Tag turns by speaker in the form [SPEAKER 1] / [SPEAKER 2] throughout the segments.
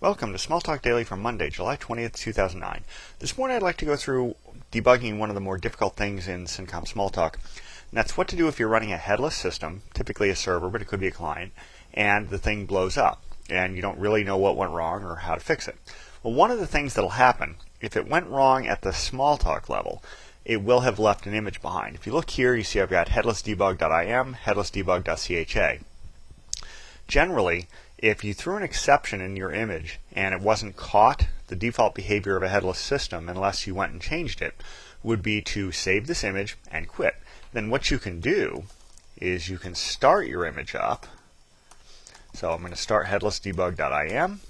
[SPEAKER 1] Welcome to Small Talk Daily for Monday, July 20th, 2009. This morning I'd like to go through debugging one of the more difficult things in SYNCOM Smalltalk. And that's what to do if you're running a headless system, typically a server, but it could be a client, and the thing blows up, and you don't really know what went wrong or how to fix it. Well, one of the things that'll happen, if it went wrong at the Smalltalk level, it will have left an image behind. If you look here, you see I've got headlessdebug.im, headlessdebug.cha. Generally, if you threw an exception in your image and it wasn't caught, the default behavior of a headless system, unless you went and changed it, would be to save this image and quit. Then what you can do is you can start your image up. So I'm going to start headlessdebug.im,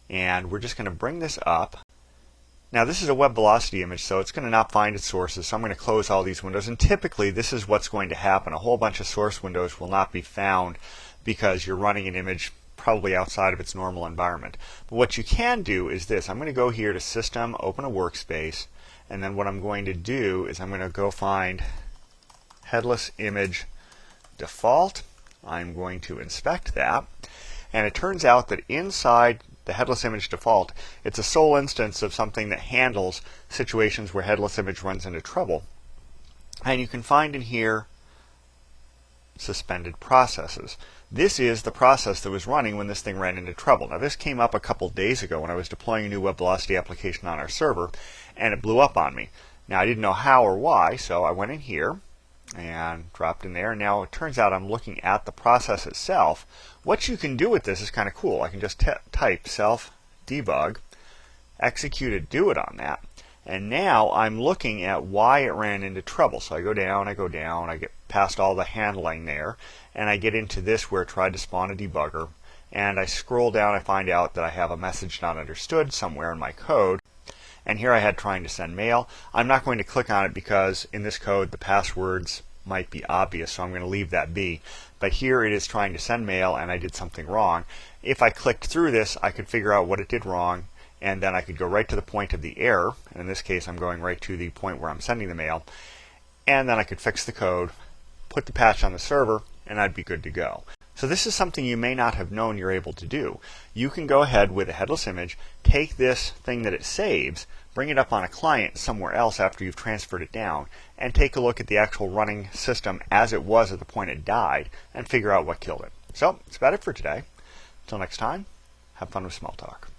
[SPEAKER 1] and we're just going to bring this up. Now this is a web velocity image, so it's going to not find its sources, so I'm going to close all these windows, and typically this is what's going to happen. A whole bunch of source windows will not be found because you're running an image probably outside of its normal environment. But what you can do is this. I'm going to go here to System, open a workspace, and then what I'm going to do is I'm going to go find headless image default. I'm going to inspect that, and it turns out that inside the headless image default, it's a sole instance of something that handles situations where headless image runs into trouble. And you can find in here suspended processes. This is the process that was running when this thing ran into trouble. Now this came up a couple days ago when I was deploying a new web velocity application on our server, and it blew up on me. Now I didn't know how or why, so I went in here and dropped in there. Now it turns out I'm looking at the process itself. What you can do with this is kind of cool. I can just type self debug, execute it, do it on that, and now I'm looking at why it ran into trouble. So I go down, I get past all the handling there, and I get into this where it tried to spawn a debugger, and I scroll down, I find out that I have a message not understood somewhere in my code, and here I had trying to send mail. I'm not going to click on it because in this code the passwords might be obvious, so I'm going to leave that be. But here it is trying to send mail, and I did something wrong. If I clicked through this, I could figure out what it did wrong, and then I could go right to the point of the error, and in this case I'm going right to the point where I'm sending the mail, and then I could fix the code, put the patch on the server, and I'd be good to go. So this is something you may not have known you're able to do. You can go ahead with a headless image, take this thing that it saves, bring it up on a client somewhere else after you've transferred it down, and take a look at the actual running system as it was at the point it died, and figure out what killed it. So that's about it for today. Until next time, have fun with Smalltalk.